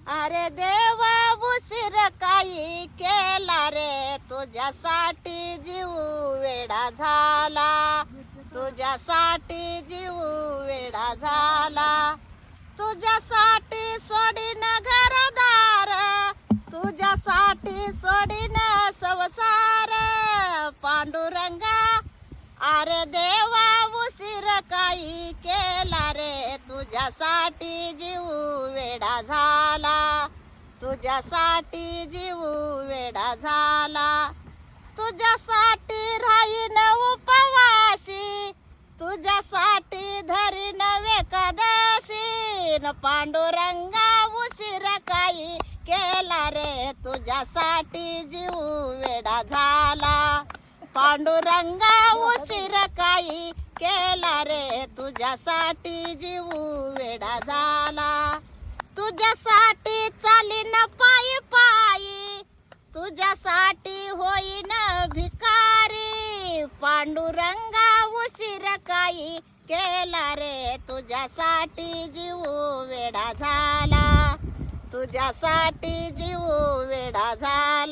अरे देवा उशीर काही केला रे, तुझ्यासाठी जीव वेडा झाला, तुझ्यासाठी जीव वेडा झाला, तुझ्यासाठी सोडीन घरदार, तुझ्यासाठी सोडीन संसार. पांडुरंगा अरे देवा उशीर काही केला रे, तुझ्यासाठी जीव वेडा झाला, तुझ्यासाठी जीव वेडा झाला, तुझ्यासाठी राहीन उपवासी, तुझ्यासाठी धरीन एकादशी. पांडुरंगा उशीर काही केला रे, तुझ्यासाठी जीव वेडा झाला, पांडुरंगा उशीर काही केला रे, तुझ्यासाठी जीव वेडा झाला, तुझ्यासाठी चालीन पायी पायी, तुझ्यासाठी होईन भिकारी. पांडुरंगा उशीर काही केला रे, तुझ्यासाठी जीव वेडा झाला, तुझ्यासाठी जीव वेडा झाला.